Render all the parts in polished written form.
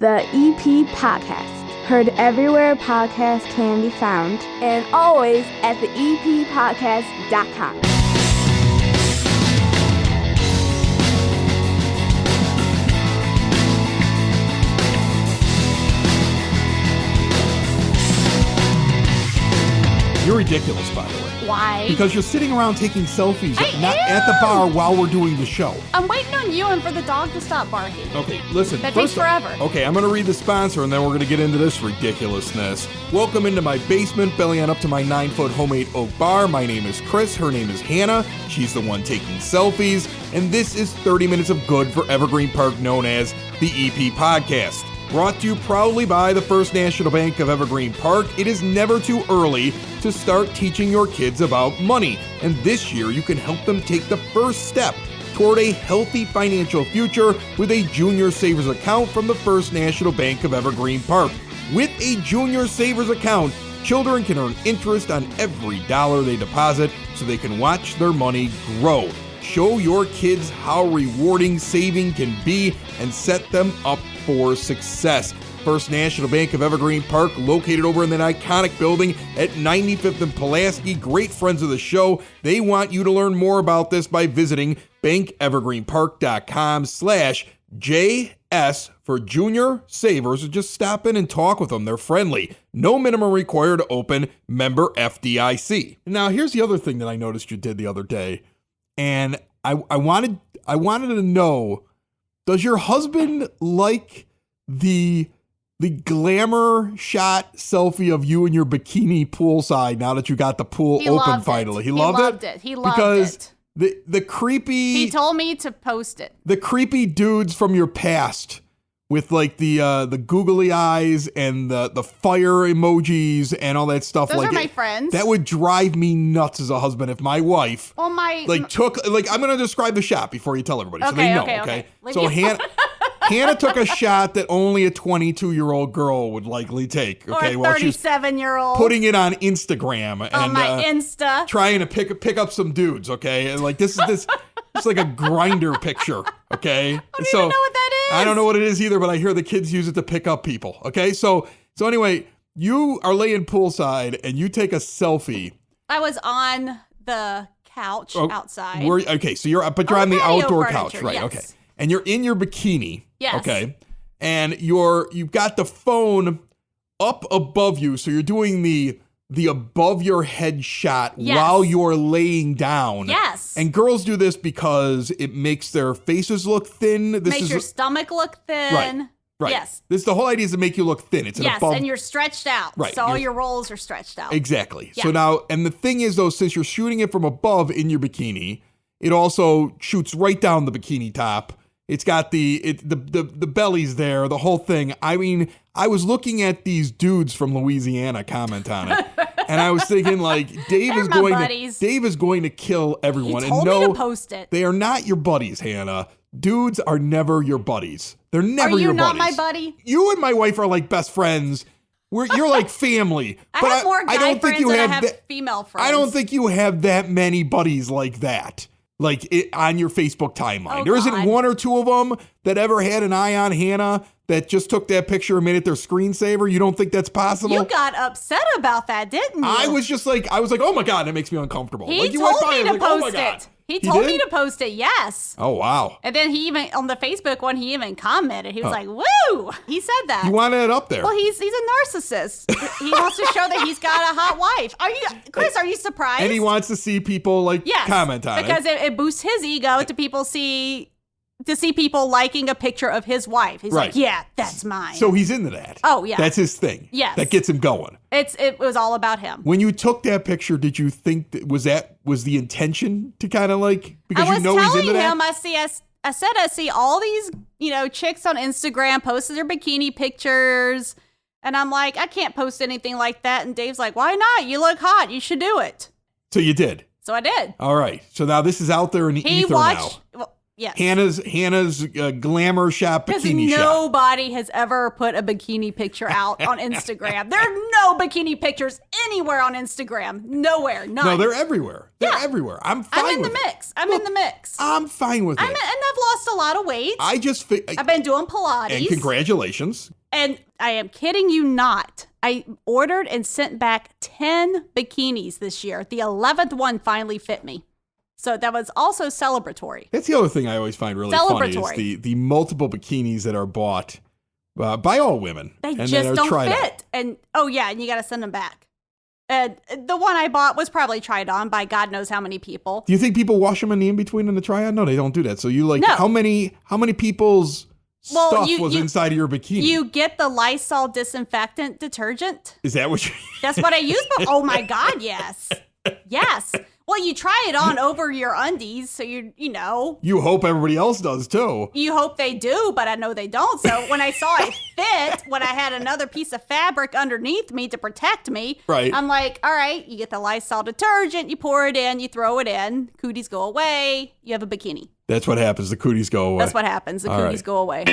The EP Podcast. Heard everywhere podcasts can be found, and always at theeppodcast.com. You're ridiculous, by the way. Why? Because you're sitting around taking selfies at the bar while we're doing the show. I'm waiting on you and for the dog to stop barking. Okay, listen. That takes forever. Okay, I'm going to read the sponsor, and then we're going to get into this ridiculousness. Welcome into my basement, belly on up to my 9-foot homemade oak bar. My name is Chris. Her name is Hannah. She's the one taking selfies. And this is 30 Minutes of Good for Evergreen Park, known as the EP Podcast. Brought to you proudly by the First National Bank of Evergreen Park. It is never too early to start teaching your kids about money. And this year, you can help them take the first step toward a healthy financial future with a Junior Savers account from the First National Bank of Evergreen Park. With a Junior Savers account, children can earn interest on every dollar they deposit so they can watch their money grow. Show your kids how rewarding saving can be and set them up for success. First National Bank of Evergreen Park, located over in that iconic building at 95th and Pulaski. Great friends of the show. They want you to learn more about this by visiting bankevergreenpark.com/JS for Junior Savers. Just stop in and talk with them. They're friendly. No minimum required to open. Member FDIC. Now, here's the other thing that I noticed you did the other day. And I wanted to know, does your husband like the glamour shot selfie of you in your bikini poolside now that you got the pool open finally? He loved it. He loved because it. The creepy... He told me to post it. The creepy dudes from your past with like the googly eyes and the fire emojis and all that stuff. Those are my friends. That would drive me nuts as a husband if my wife I'm going to describe the shot before you tell everybody so they know, okay? So Hannah took a shot that only a 22-year-old girl would likely take, okay? Or a 37-year-old. Putting it on Instagram on my Insta. Trying to pick up some dudes, okay? And like this it's like a grinder picture, okay? I don't even know what that is. I don't know what it is either, but I hear the kids use it to pick up people, okay? So anyway, you are laying poolside and you take a selfie. I was on the couch outside. So you're on the outdoor couch, right? Yes. Okay. And you're in your bikini. Yes. Okay. And you've got the phone up above you, so you're doing the above your head shot while you're laying down. Yes. And girls do this because it makes their faces look thin. Makes your stomach look thin. Right. Yes. The whole idea is to make you look thin. It's and you're stretched out. Right. So all your rolls are stretched out. Exactly. Yeah. So now, and the thing is though, since you're shooting it from above in your bikini, it also shoots right down the bikini top. It's got the bellies there, the whole thing. I mean, I was looking at these dudes from Louisiana comment on it, and I was thinking, like, Dave is going to kill everyone. He told me to post it. They are not your buddies, Hannah. Dudes are never your buddies. They're never your buddies. Are you not my buddy? You and my wife are like best friends. You're like family. I have more guy friends than I have female friends. I don't think you have that many buddies like that. On your Facebook timeline. There isn't one or two of them that ever had an eye on Hannah that just took that picture and made it their screensaver. You don't think that's possible? You got upset about that, didn't you? I was like, oh my God, that makes me uncomfortable. He told me to post it. He told me to post it, yes. Oh, wow. And then he even, on the Facebook one, he even commented. He was like, woo! He said that. He wanted it up there. Well, he's a narcissist. He wants to show that he's got a hot wife. Chris, are you surprised? And he wants to see people comment on because it boosts his ego to see people liking a picture of his wife. He's like, yeah, that's mine. So he's into that. Oh, yeah. That's his thing. Yes. That gets him going. It was all about him. When you took that picture, did you think was the intention to kind of because he's into that? I was telling him, I see all these, chicks on Instagram posting their bikini pictures. And I'm like, I can't post anything like that. And Dave's like, why not? You look hot. You should do it. So you did. So I did. All right. So now this is out there in the ether now. Yes. Hannah's glamour shop bikini shop. Nobody has ever put a bikini picture out on Instagram. There are no bikini pictures anywhere on Instagram. Nowhere. None. No, they're everywhere. They're everywhere. I'm fine I'm in with the it. mix. I'm in the mix. I'm fine with it. And I've lost a lot of weight. I've been doing Pilates. And congratulations. And I am kidding you not. I ordered and sent back 10 bikinis this year. The 11th one finally fit me. So that was also celebratory. That's the other thing I always find really funny is the multiple bikinis that are bought by all women. They and just don't fit. Out. And and you got to send them back. The one I bought was probably tried on by God knows how many people. Do you think people wash them in the in-between in the try-on? No, they don't do that. So you how many people's stuff was inside of your bikini? You get the Lysol disinfectant detergent. Is that what you... That's what I use. Oh my God, yes. Yes. Well, you try it on over your undies, so you know. You hope everybody else does too. You hope they do, but I know they don't. So when I saw it fit, when I had another piece of fabric underneath me to protect me, right. I'm like, all right, you get the Lysol detergent, you pour it in, you throw it in, cooties go away, you have a bikini. That's what happens. The cooties go away. That's what happens. The cooties go away.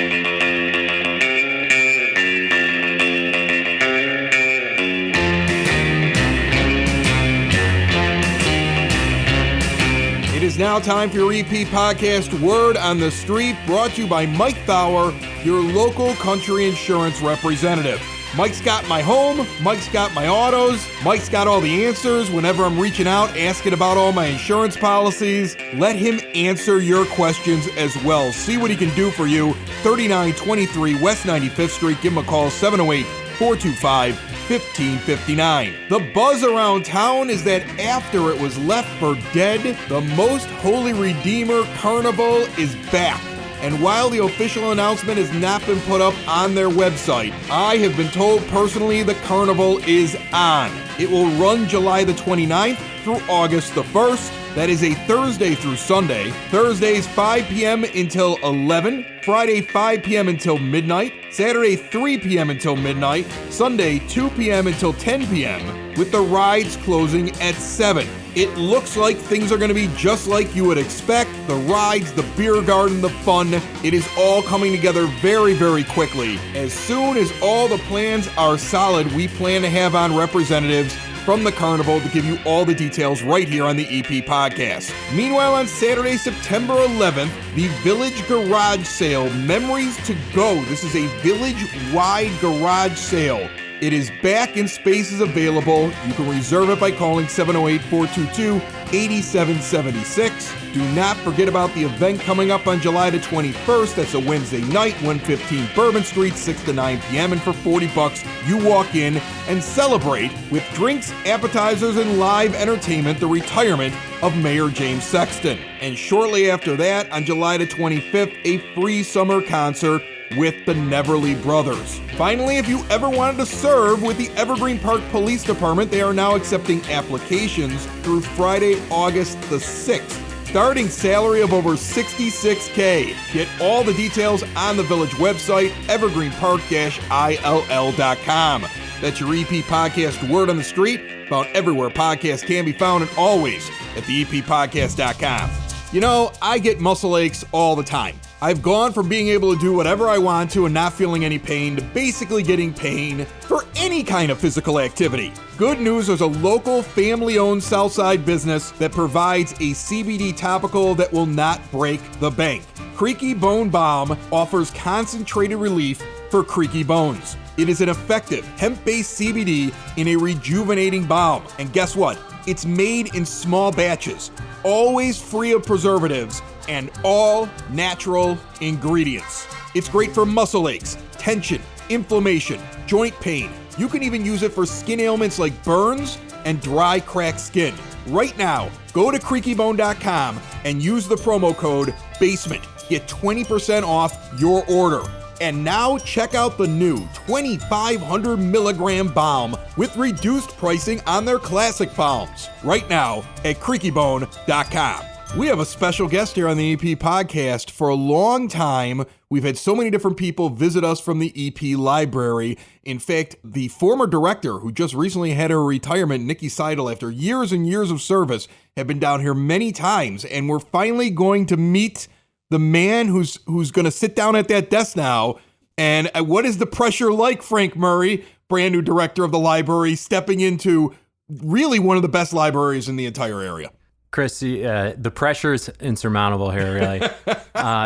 It is now time for your EP podcast, Word on the Street, brought to you by Mike Thauer, your local country insurance representative. Mike's got my home, Mike's got my autos, Mike's got all the answers whenever I'm reaching out, asking about all my insurance policies. Let him answer your questions as well. See what he can do for you. 3923 West 95th Street. Give him a call, 708-425-1559. The buzz around town is that after it was left for dead, the Most Holy Redeemer Carnival is back. And while the official announcement has not been put up on their website, I have been told personally the carnival is on. It will run July the 29th through August the 1st. That is a Thursday through Sunday. Thursdays 5 p.m. until 11. Friday 5 p.m. until midnight. Saturday 3 p.m. until midnight. Sunday 2 p.m. until 10 p.m. with the rides closing at 7. It looks like things are going to be just like you would expect. The rides, the beer garden, the fun. It is all coming together very, very quickly. As soon as all the plans are solid, we plan to have on representatives from the carnival to give you all the details right here on the EP podcast. Meanwhile, on Saturday, September 11th, the Village Garage Sale, Memories to Go. This is a village-wide garage sale. It is back and spaces available. You can reserve it by calling 708-422-8776. Do not forget about the event coming up on July the 21st. That's a Wednesday night, 115 Bourbon Street, 6 to 9 p.m. And for $40, you walk in and celebrate with drinks, appetizers, and live entertainment the retirement of Mayor James Sexton. And shortly after that, on July the 25th, a free summer concert with the Neverly Brothers. Finally, if you ever wanted to serve with the Evergreen Park Police Department, they are now accepting applications through Friday, August the 6th. Starting salary of over $66K. Get all the details on the village website, evergreenpark-ill.com. That's your EP podcast, Word on the Street, found everywhere podcasts can be found and always at theeppodcast.com. You know, I get muscle aches all the time. I've gone from being able to do whatever I want to and not feeling any pain to basically getting pain for any kind of physical activity. Good news, there's a local family-owned Southside business that provides a CBD topical that will not break the bank. Creaky Bone Balm offers concentrated relief for creaky bones. It is an effective hemp-based CBD in a rejuvenating balm. And guess what? It's made in small batches, always free of preservatives, and all natural ingredients. It's great for muscle aches, tension, inflammation, joint pain. You can even use it for skin ailments like burns and dry, cracked skin. Right now, go to creakybone.com and use the promo code BASEMENT. Get 20% off your order. And now check out the new 2,500 milligram balm with reduced pricing on their classic balms right now at creakybone.com. We have a special guest here on the EP podcast. For a long time, we've had so many different people visit us from the EP library. In fact, the former director, who just recently had her retirement, Nikki Seidel, after years and years of service, have been down here many times. And we're finally going to meet the man who's going to sit down at that desk now. And what is the pressure like, Frank Murray, brand new director of the library, stepping into really one of the best libraries in the entire area? Chris, the pressure is insurmountable here, really.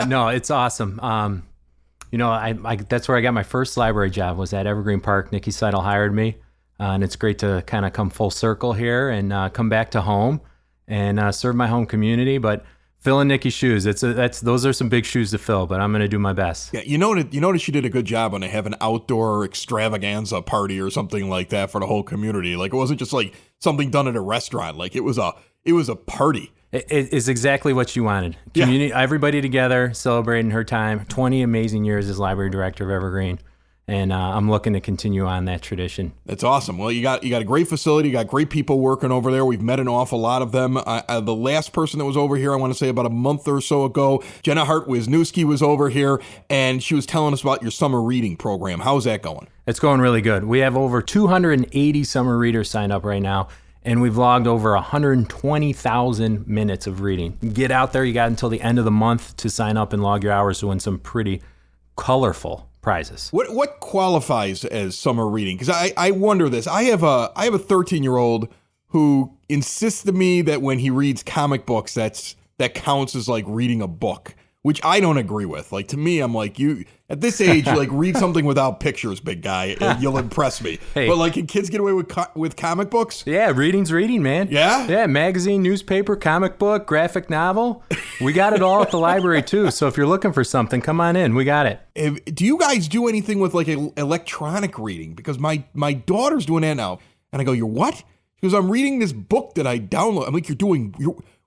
No, it's awesome. I that's where I got my first library job, was at Evergreen Park. Nikki Seidel hired me, and it's great to kind of come full circle here and come back to home and serve my home community. But filling Nikki's shoes, those are some big shoes to fill, but I'm going to do my best. Yeah, you notice she did a good job when they have an outdoor extravaganza party or something like that for the whole community. Like, it wasn't just like something done at a restaurant. Like, it was a party. It is exactly what you wanted. Community, everybody together, celebrating her time. 20 amazing years as library director of Evergreen, and I'm looking to continue on that tradition. That's awesome. Well, you got a great facility. You got great people working over there. We've met an awful lot of them. The last person that was over here, I want to say about a month or so ago, Jenna Hart-Wisniewski was over here, and she was telling us about your summer reading program. How's that going? It's going really good. We have over 280 summer readers signed up right now. And we've logged over 120,000 minutes of reading. Get out there. You got until the end of the month to sign up and log your hours to win some pretty colorful prizes. What qualifies as summer reading? Because I wonder this. I have a 13-year-old who insists to me that when he reads comic books, that counts as like reading a book, which I don't agree with. Like, to me, I'm like, you at this age, like, read something without pictures, big guy, and you'll impress me. Hey. But like, can kids get away with comic books? Yeah, reading's reading, man. Yeah? Yeah, magazine, newspaper, comic book, graphic novel. We got it all at the library, too. So if you're looking for something, come on in. We got it. Do you guys do anything with like electronic reading? Because my daughter's doing that now. And I go, you're what? She goes, I'm reading this book that I download. I'm like,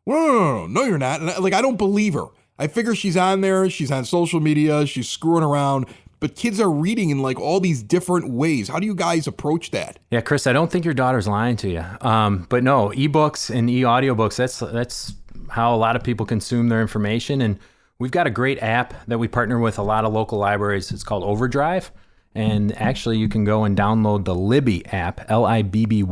no, you're not. And I don't believe her. I figure she's on there, she's on social media, she's screwing around, but kids are reading in like all these different ways. How do you guys approach that? Yeah, Chris, I don't think your daughter's lying to you. But no, ebooks and e-audiobooks, that's how a lot of people consume their information. And we've got a great app that we partner with a lot of local libraries. It's called Overdrive. And actually, you can go and download the Libby app, Libby,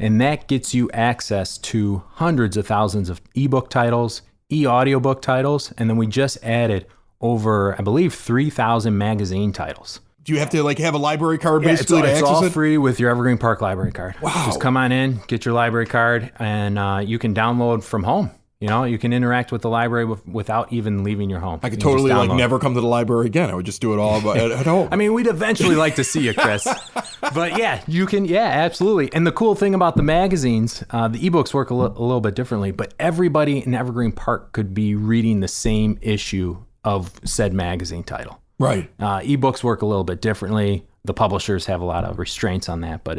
and that gets you access to hundreds of thousands of ebook titles, e-audiobook titles, and then we just added over, I believe, 3,000 magazine titles. Do you have to like have a library card basically to access it? It's all free with your Evergreen Park library card. Wow. Just come on in, get your library card, and you can download from home. You know, you can interact with the library without even leaving your home. I could totally like never come to the library again. I would just do it all at home. I mean, we'd eventually like to see you, Chris. But yeah, you can. Yeah, absolutely. And the cool thing about the magazines, the ebooks work a little bit differently, but everybody in Evergreen Park could be reading the same issue of said magazine title. Right. Ebooks work a little bit differently. The publishers have a lot of restraints on that, but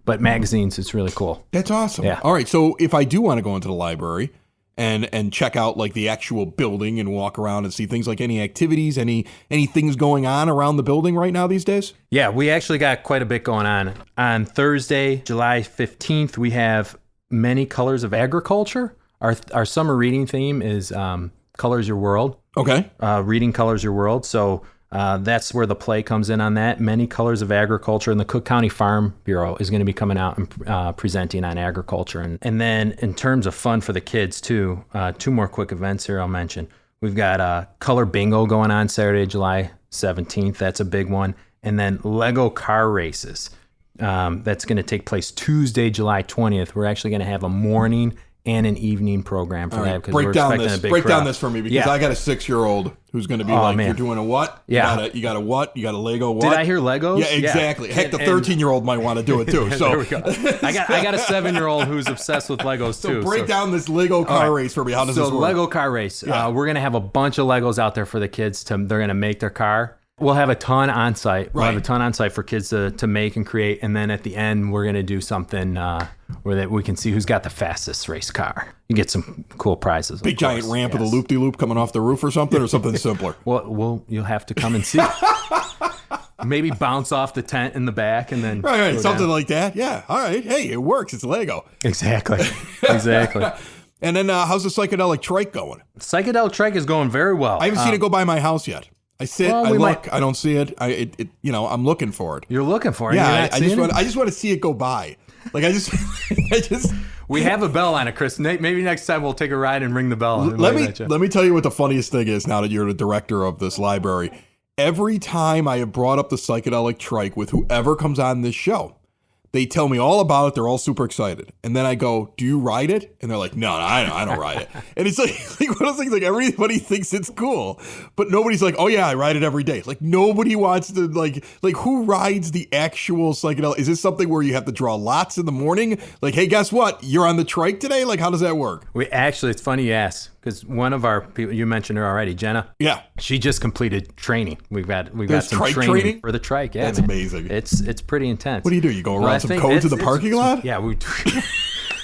but magazines, it's really cool. That's awesome. Yeah. All right. So if I do want to go into the library and check out like the actual building and walk around and see things like any activities, any things going on around the building right now these days? Yeah, we actually got quite a bit going on. On Thursday, July 15th, we have Many Colors of Agriculture. Our summer reading theme is Colors Your World. Okay. Reading Colors Your World. So that's where the play comes in on that. Many Colors of Agriculture, and the Cook County Farm Bureau is going to be coming out and presenting on agriculture. And then in terms of fun for the kids too, two more quick events here I'll mention. We've got Color Bingo going on Saturday, July 17th. That's a big one. And then Lego car races. That's going to take place Tuesday, July 20th. We're actually going to have a morning and an evening program for that because we're expecting a big Break crowd. down this for me because I got a 6-year-old who's going to be like, man. You're doing a what? Yeah. You got a what? You got a Lego what? Did I hear Legos? Yeah, exactly. Yeah. Heck, the 13-year-old might want to do it too. So there we go. I got a 7-year-old who's obsessed with Legos too. So break down this Lego car race for me. How does this work? Lego car race. Yeah. We're going to have a bunch of Legos out there for the kids. They're going to make their car. We'll have a ton on site. We'll have a ton on site for kids to make and create. And then at the end, we're going to do something where we can see who's got the fastest race car. You get some cool prizes. Big giant ramp with a loop-de-loop coming off the roof or something simpler? Well, you'll have to come and see. Maybe bounce off the tent in the back and then right, something like that. Yeah. All right. Hey, it works. It's Lego. Exactly. And then how's the psychedelic trike going? Psychedelic trike is going very well. I haven't seen it go by my house yet. I sit, I look, I don't see it. I'm looking for it. You're looking for it. Yeah, I just want to see it go by. Like I just We have a bell on it, Chris. Maybe next time we'll take a ride and ring the bell. Let me tell you what the funniest thing is now that you're the director of this library. Every time I have brought up the psychedelic trike with whoever comes on this show, they tell me all about it. They're all super excited. And then I go, do you ride it? And they're like, no, I don't ride it. And it's like one of those things, like everybody thinks it's cool, but nobody's like, oh yeah, I ride it every day. Like nobody wants to like who rides the actual psychedelic? Is this something where you have to draw lots in the morning? Like, hey, guess what? You're on the trike today? Like, how does that work? It's funny you ask, because one of our people, you mentioned her already, Jenna. Yeah. She just completed training. We've got some trike training for the trike. Yeah, that's amazing. It's pretty intense. What do you go around some cones in the parking lot? Yeah, we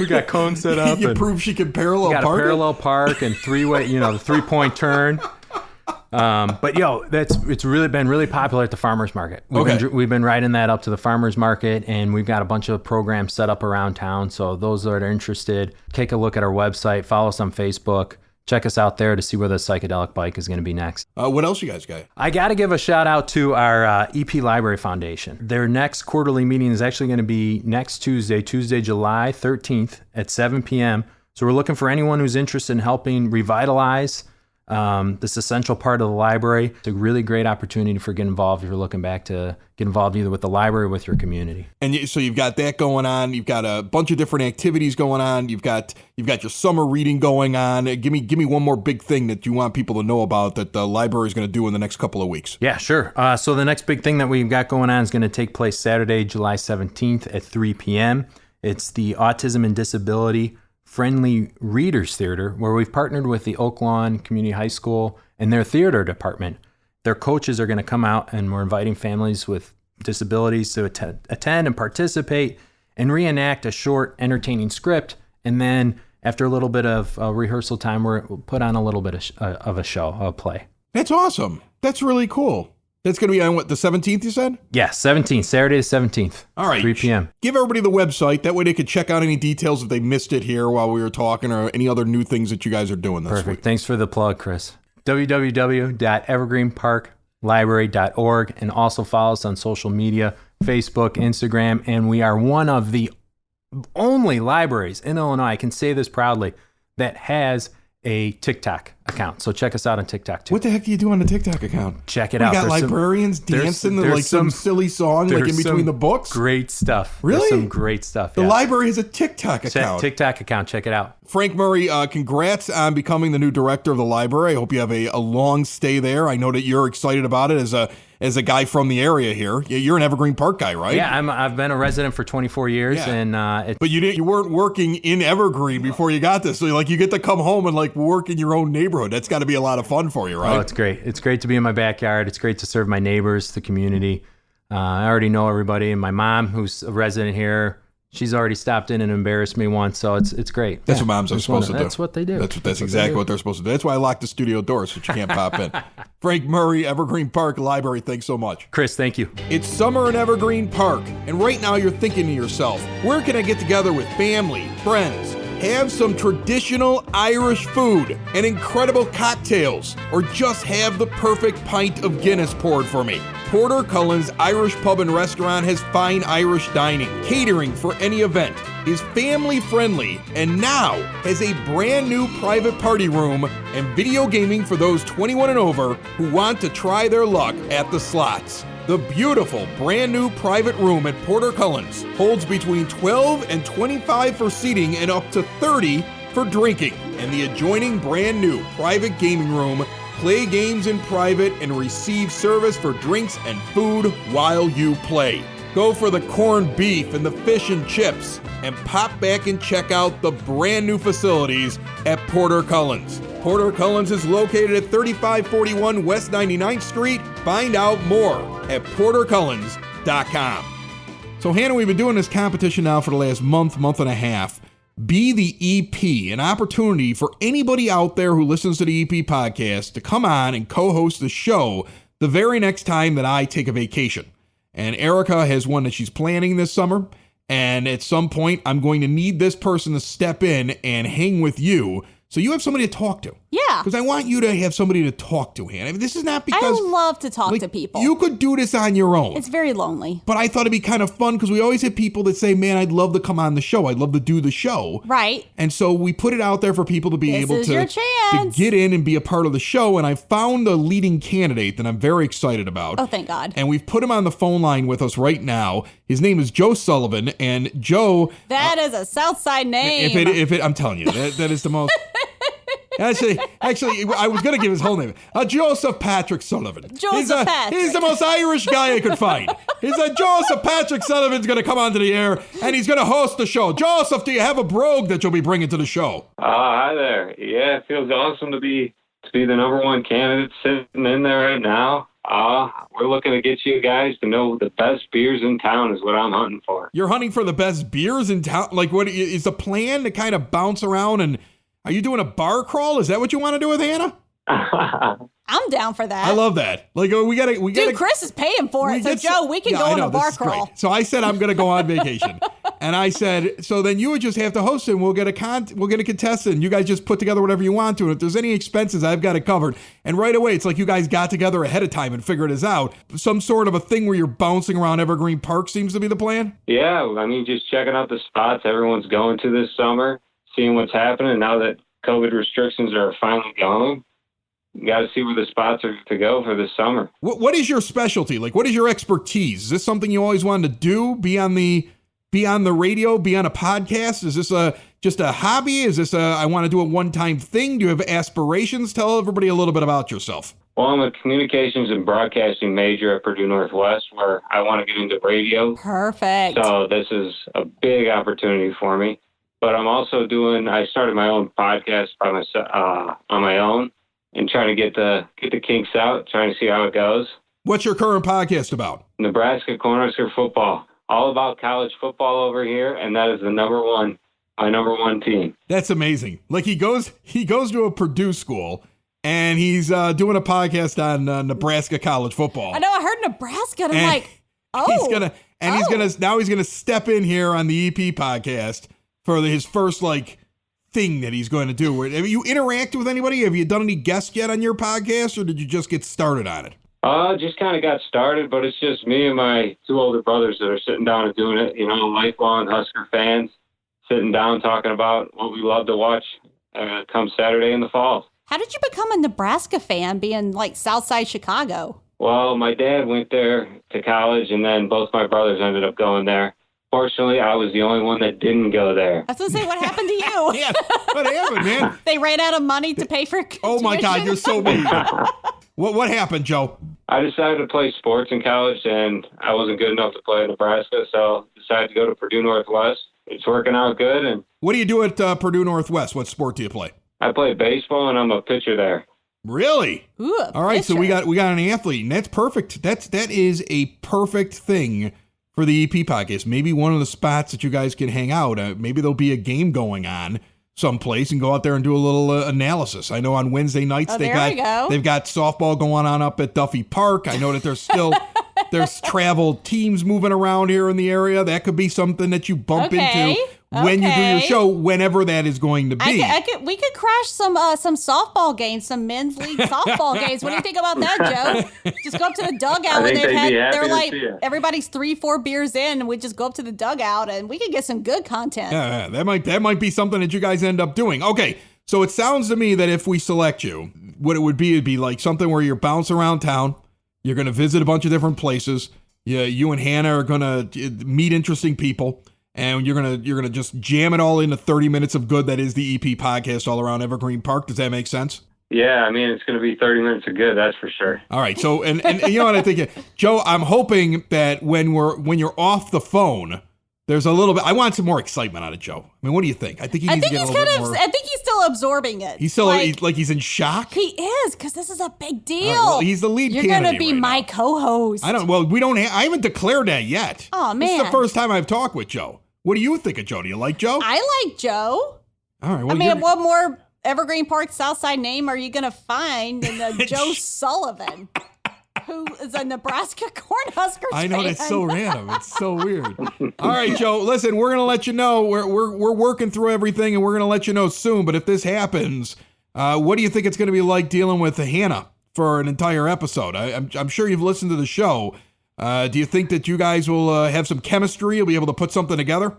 got cones set up. You prove she can parallel park. Got a parallel park and three-way, the 3-point turn. But it's really been really popular at the farmers market. We've been riding that up to the farmers market, and we've got a bunch of programs set up around town. So those that are interested, take a look at our website, follow us on Facebook. Check us out there to see where the psychedelic bike is going to be next. What else you guys got? I got to give a shout out to our EP Library Foundation. Their next quarterly meeting is actually going to be next Tuesday, July 13th at 7 p.m. So we're looking for anyone who's interested in helping revitalize this essential part of the library. It's a really great opportunity for getting involved if you're looking back to get involved either with the library or with your community. And so you've got that going on. You've got a bunch of different activities going on. You've got your summer reading going on. Give me one more big thing that you want people to know about that the library is going to do in the next couple of weeks. Yeah, sure. So the next big thing that we've got going on is going to take place Saturday, July 17th at 3 p.m. It's the Autism and Disability Friendly Readers Theater, where we've partnered with the Oak Lawn Community High School and their theater department. Their coaches are going to come out, and we're inviting families with disabilities to attend and participate and reenact a short, entertaining script. And then after a little bit of rehearsal time, we'll put on a little bit of a show, a play. That's awesome. That's really cool. That's going to be on the 17th, you said? Yeah, 17th, Saturday the 17th. All right. 3 p.m. Give everybody the website. That way they could check out any details if they missed it here while we were talking or any other new things that you guys are doing this Perfect. week. Thanks for the plug, Chris. www.evergreenparklibrary.org, and also follow us on social media, Facebook, Instagram, and we are one of the only libraries in Illinois, I can say this proudly, that has a TikTok account. So check us out on TikTok too. What the heck do you do on the TikTok account? Check it out. We got librarians dancing like some silly song like in between the books. Great stuff. Really? There's some great stuff. The library has a TikTok account. TikTok account. Check it out. Frank Murray, congrats on becoming the new director of the library. I hope you have a long stay there. I know that you're excited about it as a guy from the area here. You're an Evergreen Park guy, right? Yeah, I've been a resident for 24 years, yeah. But you weren't working in Evergreen before you got this. So you get to come home and work in your own neighborhood. That's got to be a lot of fun for you, right? Oh, it's great. It's great to be in my backyard. It's great to serve my neighbors, the community. I already know everybody, and my mom, who's a resident here, she's already stopped in and embarrassed me once, so it's great. That's what moms are supposed to do. That's what they do. That's exactly what they're supposed to do. That's why I locked the studio doors so you can't pop in. Frank Murray, Evergreen Park Library, thanks so much. Chris, thank you. It's summer in Evergreen Park, and right now you're thinking to yourself, where can I get together with family, friends, have some traditional Irish food and incredible cocktails, or just have the perfect pint of Guinness poured for me? Porter Cullen's Irish Pub and Restaurant has fine Irish dining, catering for any event, is family friendly, and now has a brand new private party room and video gaming for those 21 and over who want to try their luck at the slots. The beautiful brand new private room at Porter Cullen's holds between 12 and 25 for seating and up to 30 for drinking. And the adjoining brand new private gaming room, play games in private and receive service for drinks and food while you play. Go for the corned beef and the fish and chips and pop back and check out the brand new facilities at Porter Cullen's. Porter Cullen's is located at 3541 West 99th Street. Find out more at portercullens.com. So Hannah, we've been doing this competition now for the last month and a half. Be the EP, an opportunity for anybody out there who listens to the EP podcast to come on and co-host the show the very next time that I take a vacation. And Erica has one that she's planning this summer. And at some point, I'm going to need this person to step in and hang with you So you have somebody to talk to. Yeah. Because I want you to have somebody to talk to, Hannah. I mean, this is not because... I love to talk to people. You could do this on your own. It's very lonely. But I thought it'd be kind of fun because we always have people that say, man, I'd love to come on the show. I'd love to do the show. Right. And so we put it out there for people to be able your to chance. get in and be a part of the show. And I found a leading candidate that I'm very excited about. Oh, thank God. And we've put him on the phone line with us right now. His name is Joe Sullivan. And Joe... That is a Southside name. If it, I'm telling you, that is the most... Actually, I was going to give his whole name. Joseph Patrick Sullivan. Patrick. He's the most Irish guy I could find. He's Joseph Patrick Sullivan's going to come onto the air, and he's going to host the show. Joseph, do you have a brogue that you'll be bringing to the show? Hi there. Yeah, it feels awesome to be the number one candidate sitting in there right now. We're looking to get you guys to know the best beers in town is what I'm hunting for. You're hunting for the best beers in town? Like, what is the plan to kind of bounce around and... Are you doing a bar crawl? Is that what you want to do with Hannah? I'm down for that. I love that. Like, we gotta. Dude, Chris is paying for it. So, Joe, we can go on a bar crawl. Great. So I said I'm going to go on vacation, and I said, so then you would just have to host it. And we'll get a contestant. You guys just put together whatever you want to. And if there's any expenses, I've got it covered. And right away, it's like you guys got together ahead of time and figured this out. Some sort of a thing where you're bouncing around Evergreen Park seems to be the plan. Yeah, I mean, just checking out the spots everyone's going to this summer, seeing what's happening now that COVID restrictions are finally gone. You got to see where the spots are to go for this summer. What is your specialty? Like, what is your expertise? Is this something you always wanted to do? Be on the radio? Be on a podcast? Is this just a hobby? Is this I want to do a one-time thing? Do you have aspirations? Tell everybody a little bit about yourself. Well, I'm a communications and broadcasting major at Purdue Northwest, where I want to get into radio. Perfect. So this is a big opportunity for me. But I'm also I started my own podcast by myself, on my own, and trying to get the kinks out, trying to see how it goes. What's your current podcast about? Nebraska Cornhusker football. All about college football over here, and that is my number one team. That's amazing. Like he goes to a Purdue school, and he's doing a podcast on Nebraska college football. I know, I heard Nebraska, and I'm like, oh. He's gonna step in here on the EP podcast for his first thing that he's going to do. Have you interacted with anybody? Have you done any guests yet on your podcast, or did you just get started on it? Just kind of got started, but it's just me and my two older brothers that are sitting down and doing it. Lifelong Husker fans, sitting down talking about what we love to watch come Saturday in the fall. How did you become a Nebraska fan, being Southside Chicago? Well, my dad went there to college, and then both my brothers ended up going there. Fortunately, I was the only one that didn't go there. I was going to say, what happened to you? Yeah, what happened, man? They ran out of money to pay for Oh, my God, you're so mean. What happened, Joe? I decided to play sports in college, and I wasn't good enough to play in Nebraska, so decided to go to Purdue Northwest. It's working out good. And what do you do at Purdue Northwest? What sport do you play? I play baseball, and I'm a pitcher there. Really? Ooh, all right, pitcher. So we got an athlete, and that's perfect. That is a perfect thing for the EP podcast. Maybe one of the spots that you guys can hang out. Maybe there'll be a game going on someplace and go out there and do a little analysis. I know on Wednesday nights they've got softball going on up at Duffy Park. I know that there's travel teams moving around here in the area. That could be something that you bump into when you do your show, whenever that is going to be. We could crash some softball games, some men's league softball games. What do you think about that, Joe? Just go up to the dugout when they're everybody's 3-4 beers in, and we just go up to the dugout and we could get some good content. Yeah, that might be something that you guys end up doing. Okay, so it sounds to me that if we select you, what it would be, it'd be like something where you're bouncing around town. You're going to visit a bunch of different places. Yeah, you and Hannah are going to meet interesting people. And you're gonna just jam it all into 30 minutes of good that is the EP podcast all around Evergreen Park. Does that make sense? Yeah, I mean, it's going to be 30 minutes of good, that's for sure. All right, so and you know what I think, Joe, I'm hoping that when you're off the phone, there's a little bit. I want some more excitement out of Joe. I mean, what do you think? I think he's still absorbing it. He's still he's in shock. He is, because this is a big deal. Right, well, he's the lead candidate. You're going to be my co-host. I haven't declared that yet. Oh, man. This is the first time I've talked with Joe. What do you think of Joe? Do you like Joe? I like Joe. All right. Well, what more Evergreen Park Southside name are you going to find than Joe Sullivan? who is a Nebraska Cornhuskers I know, fan. that's so random. It's so weird. All right, Joe, listen, we're going to let you know. We're working through everything, and we're going to let you know soon. But if this happens, what do you think it's going to be like dealing with Hannah for an entire episode? I'm sure you've listened to the show. Do you think that you guys will have some chemistry? You'll be able to put something together?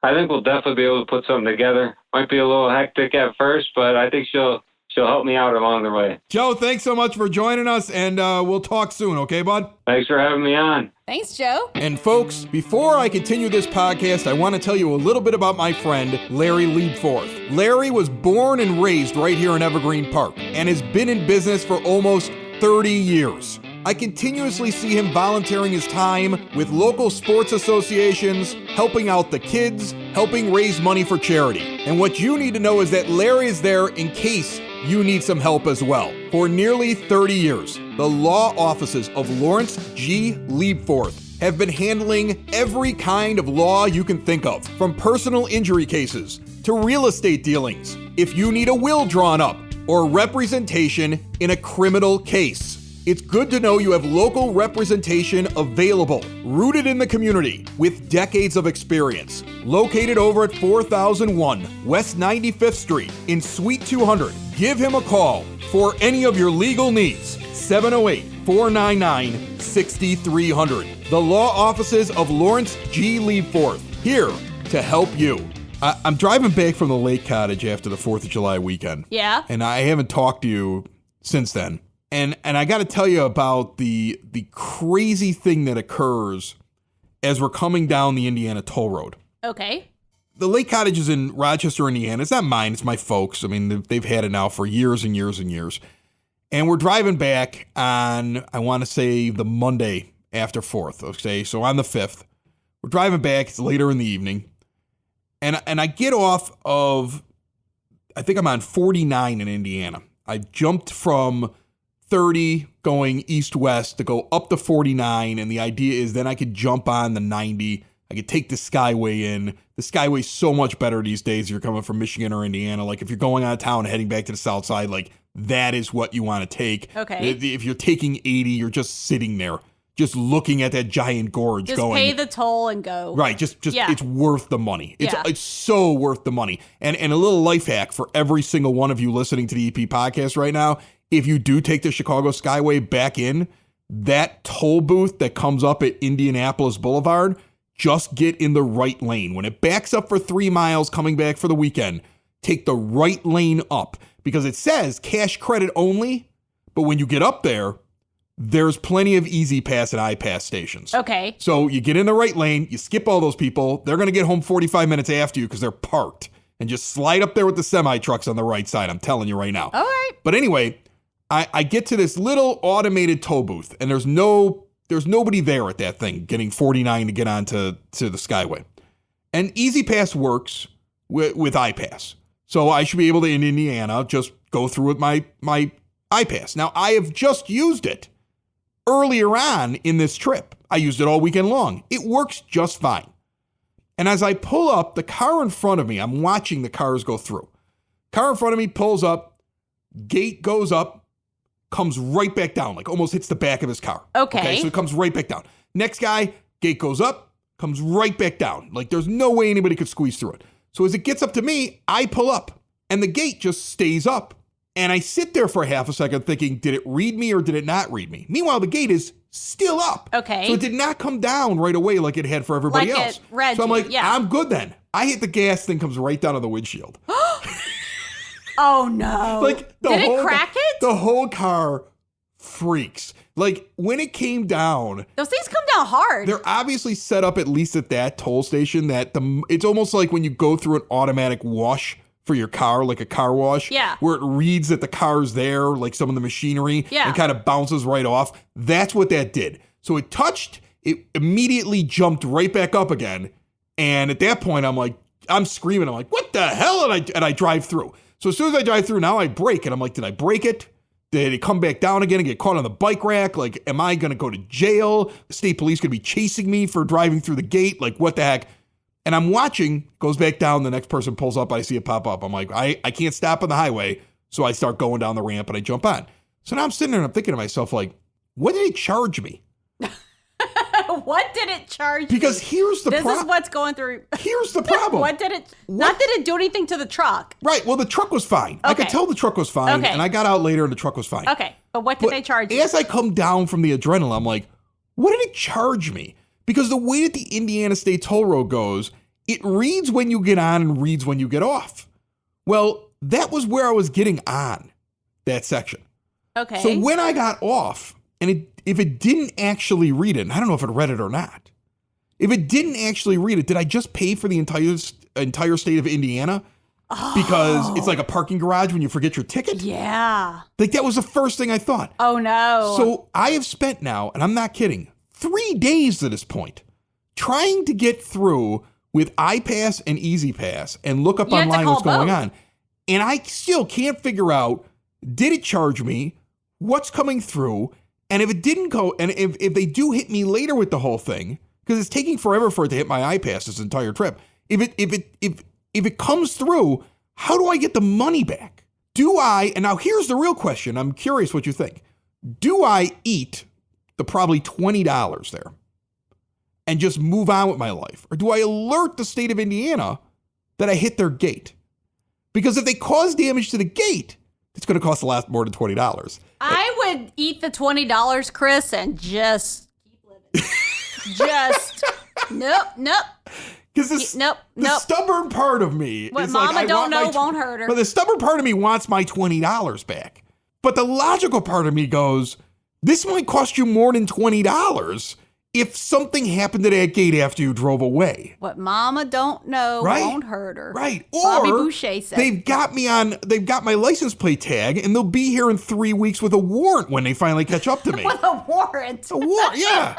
I think we'll definitely be able to put something together. Might be a little hectic at first, but I think she'll help me out along the way. Joe, thanks so much for joining us, and we'll talk soon, okay, bud? Thanks for having me on. Thanks, Joe. And folks, before I continue this podcast, I want to tell you a little bit about my friend, Larry Leadforth. Larry was born and raised right here in Evergreen Park and has been in business for almost 30 years. I continuously see him volunteering his time with local sports associations, helping out the kids, helping raise money for charity. And what you need to know is that Larry is there in case you need some help as well. For nearly 30 years, the law offices of Lawrence G. Leadforth have been handling every kind of law you can think of, from personal injury cases to real estate dealings, if you need a will drawn up, or representation in a criminal case. It's good to know you have local representation available, rooted in the community, with decades of experience. Located over at 4001 West 95th Street in Suite 200. Give him a call for any of your legal needs. 708-499-6300. The law offices of Lawrence G. Leadforth, here to help you. I'm driving back from the lake cottage after the 4th of July weekend. Yeah. And I haven't talked to you since then. And I got to tell you about the crazy thing that occurs as we're coming down the Indiana toll road. Okay. The lake cottage is in Rochester, Indiana. It's not mine. It's my folks. I mean, they've had it now for years and years and years. And we're driving back on, I want to say, the Monday after 4th. Okay, so on the 5th. We're driving back. It's later in the evening. And I get off of, I think I'm on 49 in Indiana. I jumped from 30 going east-west to go up to 49, and the idea is then I could jump on the 90. I could take the Skyway in. The Skyway's so much better these days if you're coming from Michigan or Indiana. Like, if you're going out of town and heading back to the south side, like, that is what you want to take. Okay. If you're taking 80, you're just sitting there, just looking at that giant gorge Just going. pay the toll and go. Right, just Yeah. It's worth the money. Yeah. It's so worth the money. And a little life hack for every single one of you listening to the EP podcast right now. If you do take the Chicago Skyway back in, that toll booth that comes up at Indianapolis Boulevard, just get in the right lane. When it backs up for 3 miles coming back for the weekend, take the right lane up because it says cash credit only. But when you get up there, there's plenty of Easy Pass and iPass stations. Okay. So you get in the right lane, you skip all those people. They're going to get home 45 minutes after you because they're parked. And just slide up there with the semi trucks on the right side. I'm telling you right now. All right. But anyway, I get to this little automated toll booth, and there's nobody there at that thing getting 49 to get onto the Skyway. And Easy Pass works with iPass. So I should be able to, in Indiana, just go through with my iPass. Now, I have just used it earlier on in this trip. I used it all weekend long. It works just fine. And as I pull up, the car in front of me, I'm watching the cars go through. Car in front of me pulls up, gate goes up, comes right back down, like almost hits the back of his car. Okay. So it comes right back down. Next guy, gate goes up, comes right back down. Like there's no way anybody could squeeze through it. So as it gets up to me, I pull up and the gate just stays up. And I sit there for a half a second thinking, did it read me or did it not read me? Meanwhile, the gate is still up. Okay. So it did not come down right away like it had for everybody Like else. it read so I'm you, like, yeah. I'm good then. I hit the gas, thing comes right down on the windshield. Oh, no. Like Did it crack it? The whole car freaks. Like when it came down, Those things come down hard. they're obviously set up at least at that toll station that it's almost like when you go through an automatic wash for your car, like a car wash, Yeah. where it reads that the car's there, like some of the machinery, Yeah. and kind of bounces right off. That's what that did. So it touched, it immediately jumped right back up again. And at that point, I'm like, I'm screaming. I'm like, what the hell? And I drive through. So as soon as I drive through, now I brake. And I'm like, did I break it? Did it come back down again and get caught on the bike rack? Like, am I going to go to jail? The state police going to be chasing me for driving through the gate? Like, what the heck? And I'm watching, goes back down. The next person pulls up. I see it pop up. I'm like, I can't stop on the highway. So I start going down the ramp and I jump on. So now I'm sitting there and I'm thinking to myself, like, what did it charge me? What did it charge Because here's the problem. This is what's going through. Here's the problem. Not did it do anything to the truck. Right. Well, the truck was fine. I could tell the truck was fine. Okay. And I got out later and the truck was fine. Okay. But what did they charge you? As I come down from the adrenaline, I'm like, what did it charge me? Because the way that the Indiana State Toll Road goes, it reads when you get on and reads when you get off. Well, that was where I was getting on that section. Okay. So when I got off, and if it didn't actually read it, and I don't know if it read it or not, if it didn't actually read it, did I just pay for the entire state of Indiana? Because it's like a parking garage when you forget your ticket? Yeah. Like that was the first thing I thought. Oh, no. So I have spent now, and I'm not kidding, 3 days to this point trying to get through with iPass and EasyPass and look up online what's going on. And I still can't figure out, did it charge me? What's coming through? And if it didn't go, and if they do hit me later with the whole thing, because it's taking forever for it to hit my iPass this entire trip. If it comes through, how do I get the money back? And now here's the real question. I'm curious what you think. Do I eat the probably $20 there and just move on with my life? Or do I alert the state of Indiana that I hit their gate? Because if they cause damage to the gate, it's going to cost a lot more than $20. I would eat the $20, Chris, and just keep living. Nope. Because the stubborn part of me what is mama like, don't know won't hurt her. But the stubborn part of me wants my $20 back. But the logical part of me goes, this might cost you more than $20 if something happened to that gate after you drove away. What mama don't know won't hurt her. Right. Bobby Or Boucher said. they've got my license plate tag and they'll be here in 3 weeks with a warrant when they finally catch up to me. With a warrant. A warrant, yeah.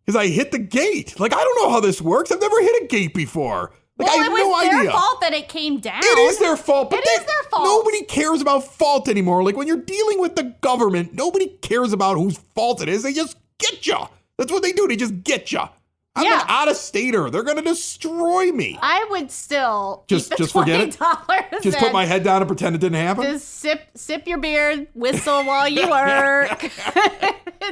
Because I hit the gate. Like, I don't know how this works. I've never hit a gate before. Like, I have no idea. It was their fault that it came down. It is their fault. But it is their fault. Nobody cares about fault anymore. Like, when you're dealing with the government, nobody cares about whose fault it is. They just get you. That's what they do. They just get you. I'm an out-of-stater. They're going to destroy me. I would still just forget it. Just put my head down and pretend it didn't happen. Just sip your beer, whistle while you work.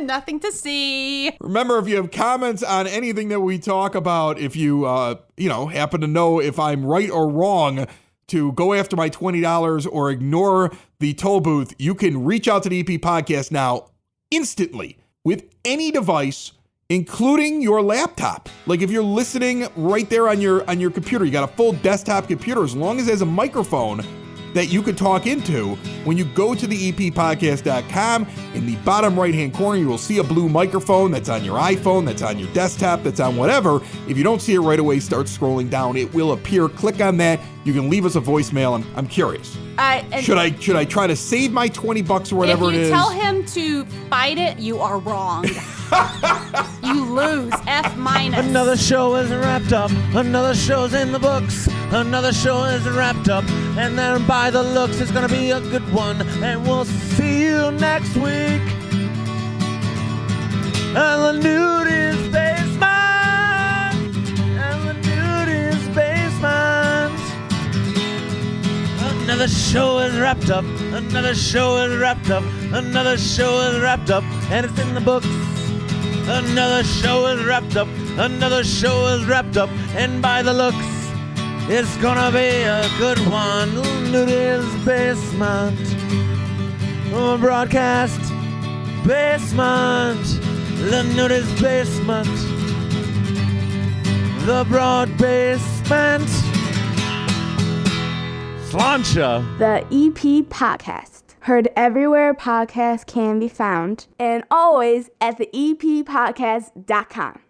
Nothing to see. Remember, if you have comments on anything that we talk about, if you happen to know if I'm right or wrong, to go after my $20 or ignore the toll booth, you can reach out to the EP Podcast now instantly with any device, including your laptop. Like if you're listening right there on your computer, you got a full desktop computer, as long as there's a microphone that you could talk into. When you go to the eppodcast.com, in the bottom right-hand corner, you will see a blue microphone that's on your iPhone, that's on your desktop, that's on whatever. If you don't see it right away, start scrolling down. It will appear. Click on that. You can leave us a voicemail. I'm curious. Should I try to save my $20 or whatever it is? If you tell him to fight it, you are wrong. You lose. F-. Another show is wrapped up. Another show's in the books. Another show is wrapped up. And then by the looks, it's gonna be a good one. And we'll see you next week. And the nude is basement. And the nude is basement. Another show is wrapped up. Another show is wrapped up. Another show is wrapped up. And it's in the books. Another show is wrapped up. Another show is wrapped up. And by the looks, it's gonna be a good one. Nudie's Basement. Broadcast Basement. The Nudie's Basement. The Broad Basement. Slancha. The EP Podcast. Heard everywhere podcasts can be found, and always at the eppodcast.com.